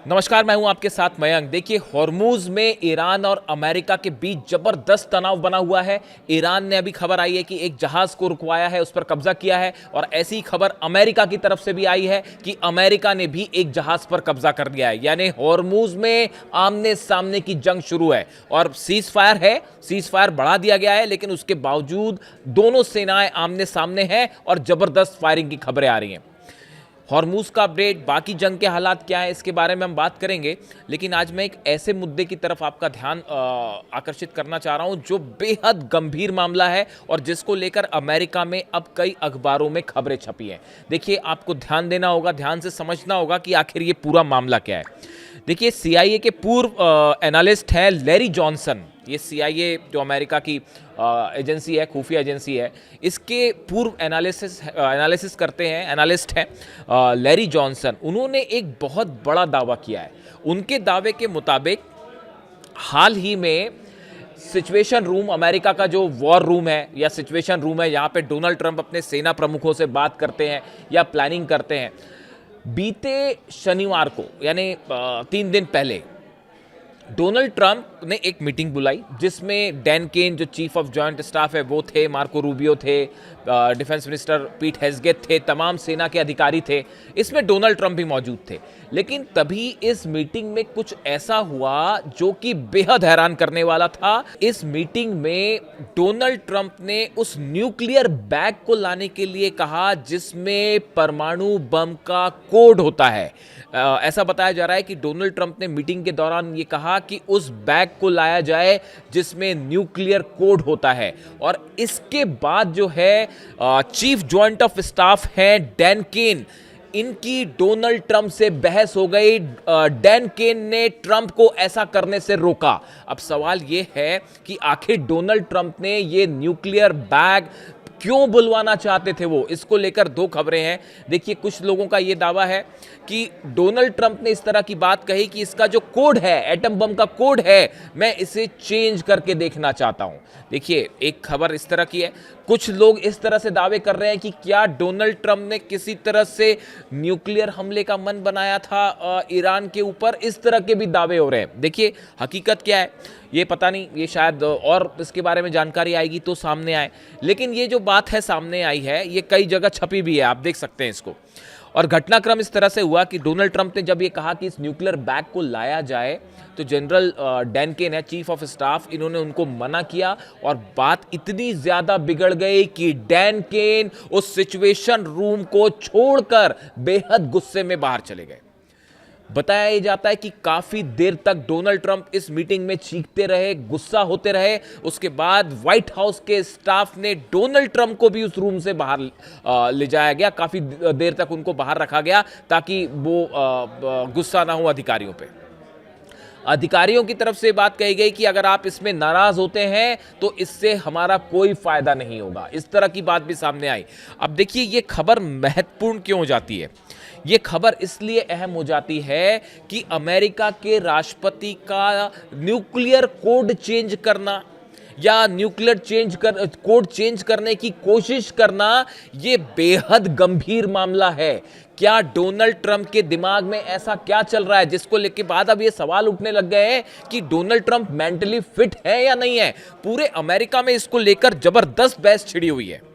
नमस्कार, मैं हूं आपके साथ मयंक। देखिए, हॉर्मूज में ईरान और अमेरिका के बीच जबरदस्त तनाव बना हुआ है। ईरान ने अभी खबर आई है कि एक जहाज को रुकवाया है, उस पर कब्जा किया है, और ऐसी खबर अमेरिका की तरफ से भी आई है कि अमेरिका ने भी एक जहाज पर कब्जा कर लिया है। यानी हॉर्मूज में आमने सामने की जंग शुरू है और सीज फायर है, सीज फायर बढ़ा दिया गया है, लेकिन उसके बावजूद दोनों सेनाएं आमने सामने हैं और जबरदस्त फायरिंग की खबरें आ रही हैं। हॉर्मूज का अपडेट, बाकी जंग के हालात क्या है, इसके बारे में हम बात करेंगे। लेकिन आज मैं एक ऐसे मुद्दे की तरफ आपका ध्यान आकर्षित करना चाह रहा हूं जो बेहद गंभीर मामला है और जिसको लेकर अमेरिका में अब कई अखबारों में खबरें छपी हैं। देखिए, आपको ध्यान देना होगा, ध्यान से समझना होगा कि आखिर ये पूरा मामला क्या है। देखिए, सीआईए के पूर्व एनालिस्ट हैं लैरी जॉनसन। ये सीआईए जो अमेरिका की एजेंसी है, खुफिया एजेंसी है, इसके पूर्व एनालिसिस करते हैं, एनालिस्ट हैं लैरी जॉनसन। उन्होंने एक बहुत बड़ा दावा किया है। उनके दावे के मुताबिक हाल ही में सिचुएशन रूम, अमेरिका का जो वॉर रूम है या सिचुएशन रूम है, यहाँ पे डोनाल्ड ट्रंप अपने सेना प्रमुखों से बात करते हैं या प्लानिंग करते हैं। बीते शनिवार को, यानी 3 दिन पहले, डोनाल्ड ट्रंप ने एक मीटिंग बुलाई जिसमें डैन केन जो चीफ ऑफ जॉइंट स्टाफ है वो थे, मार्को रूबियो थे, डिफेंस मिनिस्टर पीट हेग्सेथ थे, तमाम सेना के अधिकारी थे। इसमें डोनाल्ड ट्रंप भी मौजूद थे। लेकिन तभी इस मीटिंग में कुछ ऐसा हुआ जो कि बेहद हैरान करने वाला था। इस मीटिंग में डोनाल्ड ट्रंप ने उस न्यूक्लियर बैग को लाने के लिए कहा जिसमें परमाणु बम का कोड होता है। ऐसा बताया जा रहा है कि डोनाल्ड ट्रंप ने मीटिंग के दौरान ये कहा कि उस बैग को लाया जाए जिसमें न्यूक्लियर कोड होता है। और इसके बाद जो है चीफ जॉइंट ऑफ स्टाफ है डैन केन, इनकी डोनाल्ड ट्रंप से बहस हो गई। डैन केन ने ट्रंप को ऐसा करने से रोका। अब सवाल यह है कि आखिर डोनाल्ड ट्रंप ने यह न्यूक्लियर बैग क्यों बुलवाना चाहते थे वो, इसको लेकर दो खबरें हैं। देखिए, कुछ लोगों का यह दावा है कि डोनाल्ड ट्रंप ने इस तरह की बात कही कि इसका जो कोड है, एटम बम का कोड है, मैं इसे चेंज करके देखना चाहता हूं। देखिए, एक खबर इस तरह की है। कुछ लोग इस तरह से दावे कर रहे हैं कि क्या डोनाल्ड ट्रंप ने किसी तरह से न्यूक्लियर हमले का मन बनाया था ईरान के ऊपर। इस तरह के भी दावे हो रहे हैं। देखिए, हकीकत क्या है ये पता नहीं, ये शायद और इसके बारे में जानकारी आएगी तो सामने आए। लेकिन ये जो बात है सामने आई है, ये कई जगह छपी भी है, आप देख सकते हैं इसको। और घटनाक्रम इस तरह से हुआ कि डोनाल्ड ट्रंप ने जब ये कहा कि इस न्यूक्लियर बैग को लाया जाए तो जनरल डैन केन है, चीफ ऑफ स्टाफ, इन्होंने उनको मना किया। और बात इतनी ज्यादा बिगड़ गई कि डैन केन उस सिचुएशन रूम को छोड़कर बेहद गुस्से में बाहर चले गए। बताया जाता है कि काफी देर तक डोनाल्ड ट्रंप इस मीटिंग में चीखते रहे, गुस्सा होते रहे। उसके बाद व्हाइट हाउस के स्टाफ ने डोनाल्ड ट्रंप को भी उस रूम से बाहर ले जाया गया। काफी देर तक उनको बाहर रखा गया ताकि वो गुस्सा ना हो अधिकारियों पे। अधिकारियों की तरफ से बात कही गई कि अगर आप इसमें नाराज होते हैं तो इससे हमारा कोई फायदा नहीं होगा। इस तरह की बात भी सामने आई। अब देखिए, ये खबर महत्वपूर्ण क्यों हो जाती है। ये खबर इसलिए अहम हो जाती है कि अमेरिका के राष्ट्रपति का न्यूक्लियर कोड चेंज करना या कोड चेंज करने की कोशिश करना, ये बेहद गंभीर मामला है। क्या डोनाल्ड ट्रंप के दिमाग में ऐसा क्या चल रहा है जिसको लेके बाद अब ये सवाल उठने लग गए हैं कि डोनाल्ड ट्रंप मेंटली फिट है या नहीं है। पूरे अमेरिका में इसको लेकर जबरदस्त बहस छिड़ी हुई है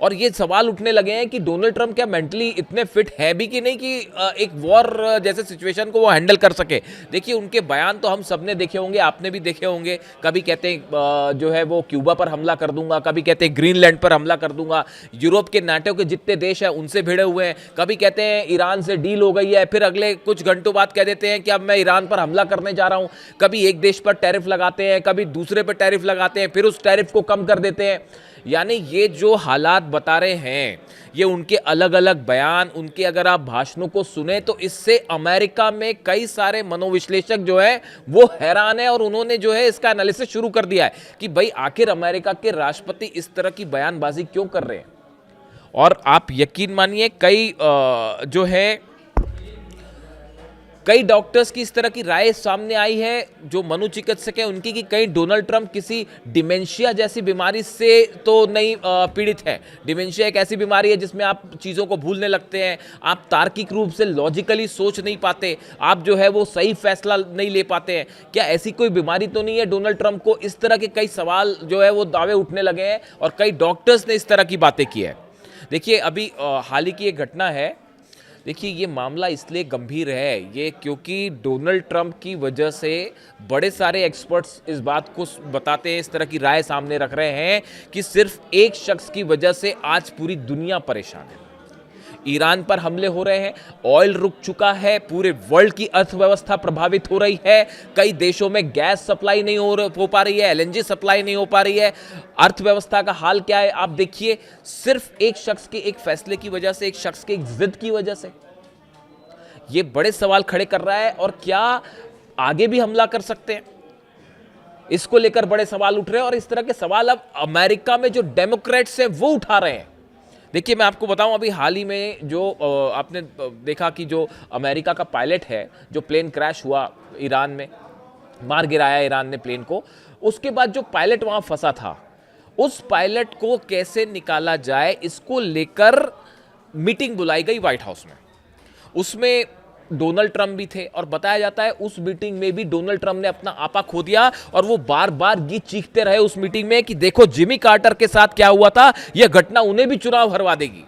और ये सवाल उठने लगे हैं कि डोनाल्ड ट्रंप क्या मेंटली इतने फिट है भी कि नहीं कि एक वॉर जैसे सिचुएशन को वो हैंडल कर सके। देखिए, उनके बयान तो हम सबने देखे होंगे, आपने भी देखे होंगे। कभी कहते हैं जो है वो क्यूबा पर हमला कर दूंगा, कभी कहते हैं ग्रीनलैंड पर हमला कर दूंगा, यूरोप के नाटो के जितने देश हैं उनसे भिड़े हुए हैं। कभी कहते हैं ईरान से डील हो गई है, फिर अगले कुछ घंटों बाद कह देते हैं कि अब मैं ईरान पर हमला करने जा रहा हूं। कभी एक देश पर टैरिफ लगाते हैं, कभी दूसरे पर टैरिफ लगाते हैं, फिर उस टैरिफ को कम कर देते हैं। यानी ये जो हालात बता रहे हैं, ये उनके अलग अलग बयान, उनके अगर आप भाषणों को सुने तो इससे अमेरिका में कई सारे मनोविश्लेषक जो है वो हैरान है और उन्होंने जो है इसका एनालिसिस शुरू कर दिया है कि भाई आखिर अमेरिका के राष्ट्रपति इस तरह की बयानबाजी क्यों कर रहे हैं। और आप यकीन मानिए, कई जो है कई डॉक्टर्स की इस तरह की राय सामने आई है, जो मनोचिकित्सक है उनकी, कि कहीं डोनाल्ड ट्रंप किसी डिमेंशिया जैसी बीमारी से तो नहीं पीड़ित है। डिमेंशिया एक ऐसी बीमारी है जिसमें आप चीज़ों को भूलने लगते हैं, आप तार्किक रूप से लॉजिकली सोच नहीं पाते, आप जो है वो सही फैसला नहीं ले पाते हैं। क्या ऐसी कोई बीमारी तो नहीं है डोनाल्ड ट्रंप को? इस तरह के कई सवाल जो है वो दावे उठने लगे हैं और कई डॉक्टर्स ने इस तरह की बातें की है। देखिए अभी हाल ही की एक घटना है। देखिए ये मामला इसलिए गंभीर है ये क्योंकि डोनाल्ड ट्रंप की वजह से बड़े सारे एक्सपर्ट्स इस बात को बताते हैं, इस तरह की राय सामने रख रहे हैं कि सिर्फ एक शख्स की वजह से आज पूरी दुनिया परेशान है। ईरान पर हमले हो रहे हैं, ऑयल रुक चुका है, पूरे वर्ल्ड की अर्थव्यवस्था प्रभावित हो रही है, कई देशों में गैस सप्लाई नहीं हो पा रही है, एलएनजी सप्लाई नहीं हो पा रही है। अर्थव्यवस्था का हाल क्या है आप देखिए, सिर्फ एक शख्स के एक फैसले की वजह से, एक शख्स के एक जिद की वजह से ये बड़े सवाल खड़े कर रहा है। और क्या आगे भी हमला कर सकते हैं, इसको लेकर बड़े सवाल उठ रहे हैं। और इस तरह के सवाल अब अमेरिका में जो डेमोक्रेट्स हैं वो उठा रहे हैं। देखिए मैं आपको बताऊं, अभी हाल ही में जो आपने देखा कि जो अमेरिका का पायलट है, जो प्लेन क्रैश हुआ ईरान में, मार गिराया ईरान ने प्लेन को, उसके बाद जो पायलट वहां फंसा था, उस पायलट को कैसे निकाला जाए इसको लेकर मीटिंग बुलाई गई व्हाइट हाउस में। उसमें डोनाल्ड ट्रंप भी थे और बताया जाता है उस मीटिंग में भी डोनाल्ड ट्रंप ने अपना आपा खो दिया और वो बार बार गीत चीखते रहे उस मीटिंग में कि देखो जिमी कार्टर के साथ क्या हुआ था, यह घटना उन्हें भी चुनाव हरवा देगी।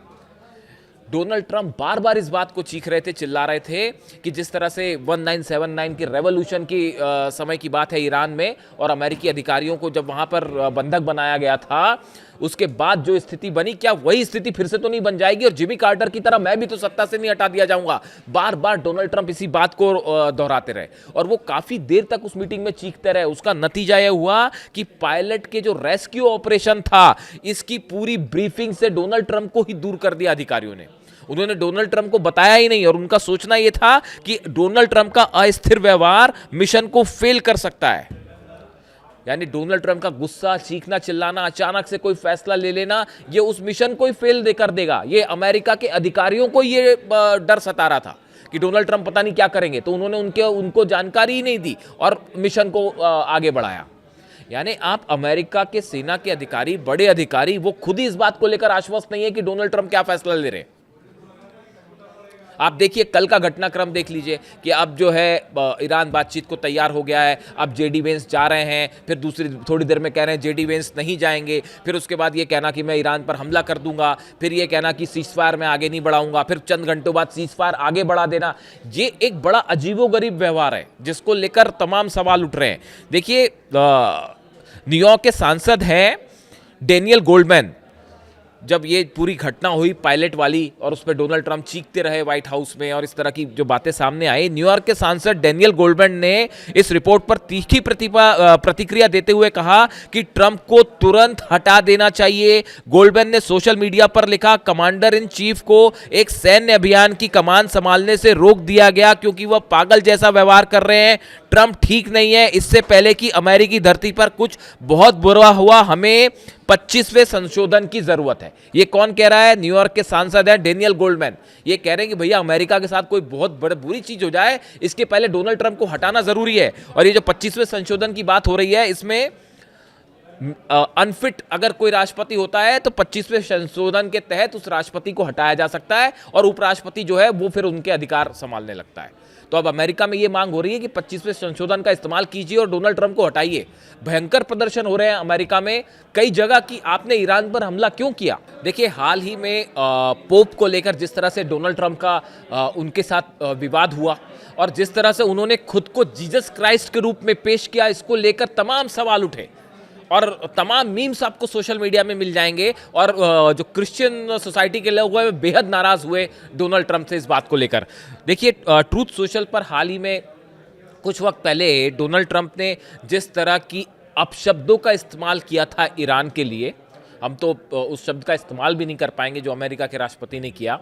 डोनाल्ड ट्रंप बार बार इस बात को चीख रहे थे, चिल्ला रहे थे कि जिस तरह से 1979 की रेवोल्यूशन की समय की बात है ईरान में, और अमेरिकी अधिकारियों को जब वहां पर बंधक बनाया गया था, उसके बाद जो स्थिति बनी, क्या वही स्थिति फिर से तो नहीं बन जाएगी और जिमी कार्टर की तरह मैं भी तो सत्ता से नहीं हटा दिया जाऊंगा। बार बार डोनाल्ड ट्रंप इसी बात को दोहराते रहे और वो काफी देर तक उस मीटिंग में चीखते रहे। उसका नतीजा यह हुआ कि पायलट के जो रेस्क्यू ऑपरेशन था, इसकी पूरी ब्रीफिंग से डोनाल्ड ट्रंप को ही दूर कर दिया अधिकारियों ने। उन्होंने डोनाल्ड ट्रंप को बताया ही नहीं और उनका सोचना यह था कि डोनाल्ड ट्रंप का अस्थिर व्यवहार मिशन को फेल कर सकता है। यानी डोनाल्ड ट्रंप का गुस्सा, चीखना, चिल्लाना, अचानक से कोई फैसला ले लेना, ये उस मिशन को ही फेल कर देगा। ये अमेरिका के अधिकारियों को ये डर सता रहा था कि डोनाल्ड ट्रंप पता नहीं क्या करेंगे, तो उन्होंने उनको जानकारी ही नहीं दी और मिशन को आगे बढ़ाया। यानी आप अमेरिका के सेना के अधिकारी, बड़े अधिकारी, वो खुद ही इस बात को लेकर आश्वस्त नहीं है कि डोनाल्ड ट्रंप क्या फैसला ले रहे हैं। आप देखिए कल का घटनाक्रम देख लीजिए कि अब जो है ईरान बातचीत को तैयार हो गया है, अब जेडी वेंस जा रहे हैं, फिर दूसरी थोड़ी देर में कह रहे हैं जेडी वेंस नहीं जाएंगे, फिर उसके बाद ये कहना कि मैं ईरान पर हमला कर दूंगा, फिर ये कहना कि सीजफायर में आगे नहीं बढ़ाऊंगा, फिर चंद घंटों बाद सीजफायर आगे बढ़ा देना। ये एक बड़ा अजीबोगरीब व्यवहार है जिसको लेकर तमाम सवाल उठ रहे हैं। देखिए न्यूयॉर्क के सांसद हैं डेनियल गोल्डमैन, जब ये पूरी घटना हुई पायलट वाली और उस पर डोनाल्ड ट्रंप चीखते रहे व्हाइट हाउस में और इस तरह की जो बातें सामने आई, न्यूयॉर्क के सांसद डेनियल गोल्डमैन ने इस रिपोर्ट पर तीखी प्रतिक्रिया देते हुए कहा कि ट्रंप को तुरंत हटा देना चाहिए। गोल्डमैन ने सोशल मीडिया पर लिखा, कमांडर इन चीफ को एक सैन्य अभियान की कमान संभालने से रोक दिया गया क्योंकि वह पागल जैसा व्यवहार कर रहे हैं। ट्रंप ठीक नहीं है, इससे पहले कि अमेरिकी धरती पर कुछ बहुत बुरा हुआ, हमें 25वें संशोधन की जरूरत है। ये कौन कह रहा है? न्यूयॉर्क के सांसद है डेनियल गोल्डमैन। ये कह रहे हैं कि भैया अमेरिका के साथ कोई बहुत बुरी चीज हो जाए, इसके पहले डोनाल्ड ट्रंप को हटाना जरूरी है। और ये जो 25वें संशोधन की बात हो रही है, इसमें अनफिट अगर कोई राष्ट्रपति होता है तो 25वें संशोधन के तहत उस राष्ट्रपति को हटाया जा सकता है और उपराष्ट्रपति जो है वो फिर उनके अधिकार संभालने लगता है। तो अब अमेरिका में ये मांग हो रही है कि 25वें संशोधन का इस्तेमाल कीजिए और डोनाल्ड ट्रंप को हटाइए। भयंकर प्रदर्शन हो रहे हैं अमेरिका में कई जगह कि आपने ईरान पर हमला क्यों किया। देखिए हाल ही में पोप को लेकर जिस तरह से डोनाल्ड ट्रंप का उनके साथ विवाद हुआ और जिस तरह से उन्होंने खुद को जीसस क्राइस्ट के रूप में पेश किया, इसको लेकर तमाम सवाल उठे और तमाम मीम्स आपको सोशल मीडिया में मिल जाएंगे। और जो क्रिश्चियन सोसाइटी के लोग हैं बेहद नाराज हुए डोनाल्ड ट्रंप से इस बात को लेकर। देखिए ट्रूथ सोशल पर हाल ही में कुछ वक्त पहले डोनाल्ड ट्रंप ने जिस तरह की अपशब्दों का इस्तेमाल किया था ईरान के लिए, हम तो उस शब्द का इस्तेमाल भी नहीं कर पाएंगे जो अमेरिका के राष्ट्रपति ने किया।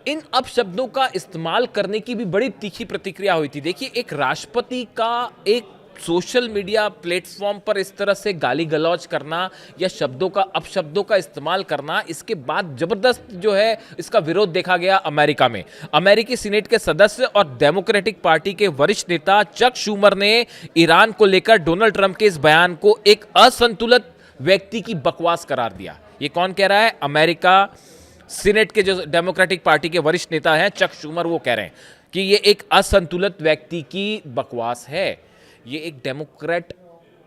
इन अपशब्दों का इस्तेमाल करने की भी बड़ी तीखी प्रतिक्रिया हुई थी। देखिए एक राष्ट्रपति का एक सोशल मीडिया प्लेटफॉर्म पर इस तरह से गाली गलौज करना या शब्दों का अपशब्दों का इस्तेमाल करना, इसके बाद जबरदस्त जो है इसका विरोध देखा गया अमेरिका में। अमेरिकी सीनेट के सदस्य और डेमोक्रेटिक पार्टी के वरिष्ठ नेता चक शूमर ने ईरान को लेकर डोनाल्ड ट्रंप के इस बयान को एक असंतुलित व्यक्ति की बकवास करार दिया। ये कौन कह रहा है? अमेरिका सीनेट के जो डेमोक्रेटिक पार्टी के वरिष्ठ नेता हैं चक शूमर, वो कह रहे हैं कि ये एक असंतुलित व्यक्ति की बकवास है। ये एक डेमोक्रेट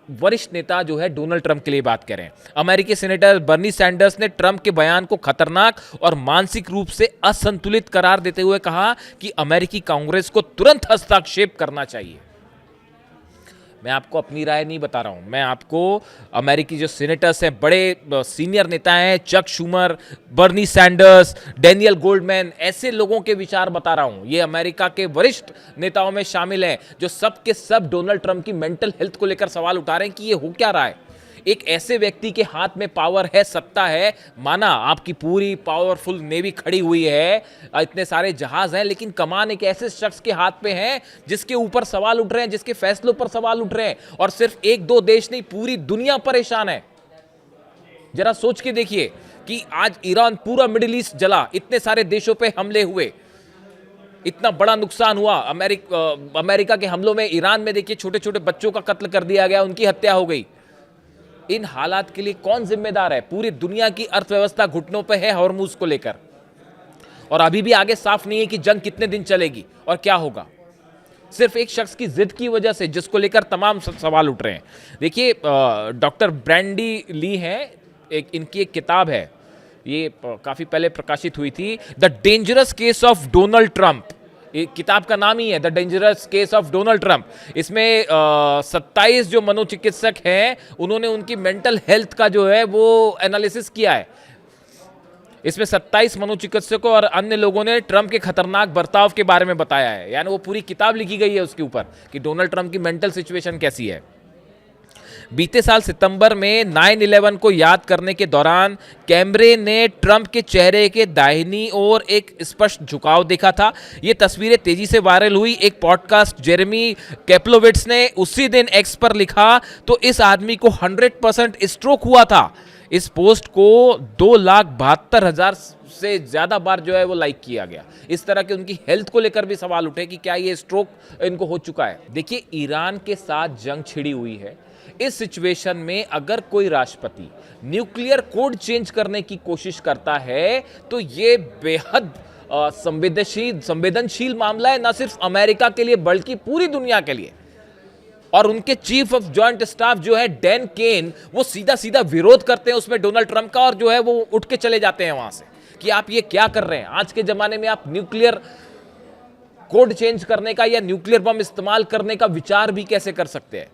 वरिष्ठ नेता जो है डोनाल्ड ट्रंप के लिए बात कर रहे हैं। अमेरिकी सेनेटर बर्नी सैंडर्स ने ट्रंप के बयान को खतरनाक और मानसिक रूप से असंतुलित करार देते हुए कहा कि अमेरिकी कांग्रेस को तुरंत हस्तक्षेप करना चाहिए। मैं आपको अपनी राय नहीं बता रहा हूं, मैं आपको अमेरिकी जो सीनेटर्स हैं, बड़े सीनियर नेता हैं, Chuck Schumer, Bernie Sanders, Daniel Goldman, ऐसे लोगों के विचार बता रहा हूं। ये अमेरिका के वरिष्ठ नेताओं में शामिल हैं जो सब के सब डोनाल्ड ट्रंप की मेंटल हेल्थ को लेकर सवाल उठा रहे हैं कि ये हो क्या रहा है। एक ऐसे व्यक्ति के हाथ में पावर है, सत्ता है, माना आपकी पूरी पावरफुल नेवी खड़ी हुई है, इतने सारे जहाज हैं, लेकिन कमान एक ऐसे शख्स के हाथ में है जिसके ऊपर सवाल उठ रहे हैं, जिसके फैसलों पर सवाल उठ रहे हैं, और सिर्फ एक दो देश नहीं, पूरी दुनिया परेशान है। जरा सोच के देखिए कि आज ईरान, पूरा मिडिल ईस्ट जला, इतने सारे देशों पे हमले हुए, इतना बड़ा नुकसान हुआ। अमेरिका के हमलों में ईरान में देखिए छोटे छोटे बच्चों का कत्ल कर दिया गया, उनकी हत्या हो गई। इन हालात के लिए कौन जिम्मेदार है? पूरी दुनिया की अर्थव्यवस्था घुटनों पे है हॉर्मूज को लेकर, और अभी भी आगे साफ नहीं है कि जंग कितने दिन चलेगी और क्या होगा। सिर्फ एक शख्स की जिद की वजह से, जिसको लेकर तमाम सवाल उठ रहे हैं। देखिए, डॉक्टर ब्रैंडी ली हैं, इनकी एक किताब है, ये काफी पहले प्रकाशित हुई थी, the dangerous case of Donald Trump. किताब का नाम ही है the dangerous case of Donald Trump. इसमें 27 जो मनोचिकित्सक हैं, उन्होंने उनकी मेंटल हेल्थ का जो है वो एनालिसिस किया है। इसमें 27 मनोचिकित्सकों और अन्य लोगों ने ट्रंप के खतरनाक बर्ताव के बारे में बताया है। यानी वो पूरी किताब लिखी गई है उसके ऊपर कि डोनाल्ड ट्रंप की मेंटल सिचुएशन कैसी है। बीते साल सितंबर में 9/11 को याद करने के दौरान कैमरे ने ट्रंप के चेहरे के दाहिनी ओर एक स्पष्ट झुकाव देखा था। ये तस्वीरें तेजी से वायरल हुई। एक पॉडकास्ट जेरेमी कैप्लोविट्स ने उसी दिन एक्स पर लिखा, तो इस आदमी को 100% स्ट्रोक हुआ था। इस पोस्ट को 2,72,000 से ज्यादा बार जो है वो लाइक किया गया। इस तरह के उनकी हेल्थ को लेकर भी सवाल उठे कि क्या ये स्ट्रोक इनको हो चुका है। देखिए, ईरान के साथ जंग छिड़ी हुई है। इस सिचुएशन में अगर कोई राष्ट्रपति न्यूक्लियर कोड चेंज करने की कोशिश करता है तो ये बेहद संवेदनशील मामला है, ना सिर्फ अमेरिका के लिए बल्कि पूरी दुनिया के लिए। और उनके चीफ ऑफ जॉइंट स्टाफ जो है डैन केन, वो सीधा सीधा विरोध करते हैं उसमें डोनाल्ड ट्रंप का, और जो है वो उठ के चले जाते हैं वहां से कि आप ये क्या कर रहे हैं। आज के जमाने में आप न्यूक्लियर कोड चेंज करने का या न्यूक्लियर बम इस्तेमाल करने का विचार भी कैसे कर सकते हैं?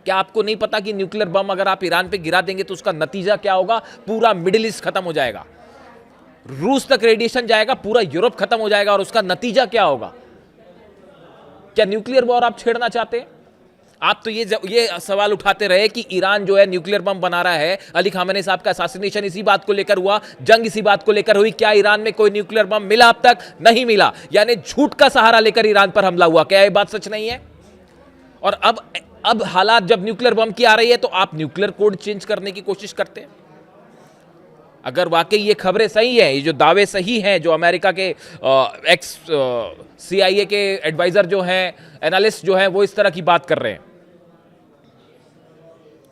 क्या आपको नहीं पता कि न्यूक्लियर बम अगर आप ईरान पे गिरा देंगे तो उसका नतीजा क्या होगा? पूरा मिडिल ईस्ट खत्म हो जाएगा, रूस तक रेडिएशन जाएगा, पूरा यूरोप खत्म हो जाएगा, और उसका नतीजा क्या होगा? क्या न्यूक्लियर वॉर आप छेड़ना चाहते हैं? आप तो ये सवाल उठाते रहे कि ईरान जो है न्यूक्लियर बम बना रहा है। अली खामेनी साहब का असैसिनेशन इसी बात को लेकर हुआ, जंग इसी बात को लेकर हुई। क्या ईरान में कोई न्यूक्लियर बम मिला? अब तक नहीं मिला। यानी झूठ का सहारा लेकर ईरान पर हमला हुआ। क्या यह बात सच नहीं है? और अब हालात जब न्यूक्लियर बम की आ रही है तो आप न्यूक्लियर कोड चेंज करने की कोशिश करते हैं। अगर वाकई ये खबरें सही हैं, ये जो दावे सही हैं, जो अमेरिका के एक्स CIA के एडवाइजर जो हैं, एनालिस्ट जो हैं, वो इस तरह की बात कर रहे हैं,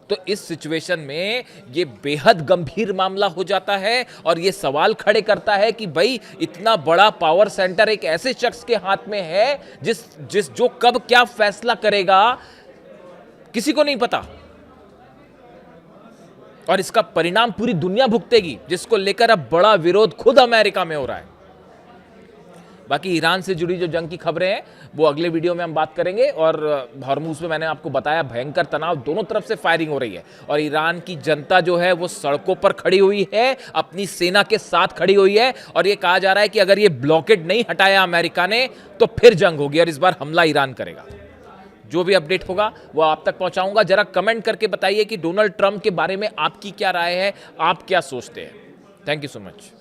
तो इस सिचुएशन में ये बेहद गंभीर मामला हो जाता है। और ये सवाल खड़े करता है कि भाई, इतना बड़ा पावर सेंटर एक ऐसे शख्स के हाथ में है जो कब क्या फैसला करेगा किसी को नहीं पता, और इसका परिणाम पूरी दुनिया भुगतेगी, जिसको लेकर अब बड़ा विरोध खुद अमेरिका में हो रहा है। बाकी ईरान से जुड़ी जो जंग की खबरें हैं वो अगले वीडियो में हम बात करेंगे। और हॉर्मूज में मैंने आपको बताया भयंकर तनाव, दोनों तरफ से फायरिंग हो रही है, और ईरान की जनता जो है वो सड़कों पर खड़ी हुई है, अपनी सेना के साथ खड़ी हुई है। और ये कहा जा रहा है कि अगर ये ब्लॉकेड नहीं हटाया अमेरिका ने तो फिर जंग होगी, और इस बार हमला ईरान करेगा। जो भी अपडेट होगा वो आप तक पहुंचाऊंगा। जरा कमेंट करके बताइए कि डोनाल्ड ट्रंप के बारे में आपकी क्या राय है, आप क्या सोचते हैं। Thank you so much.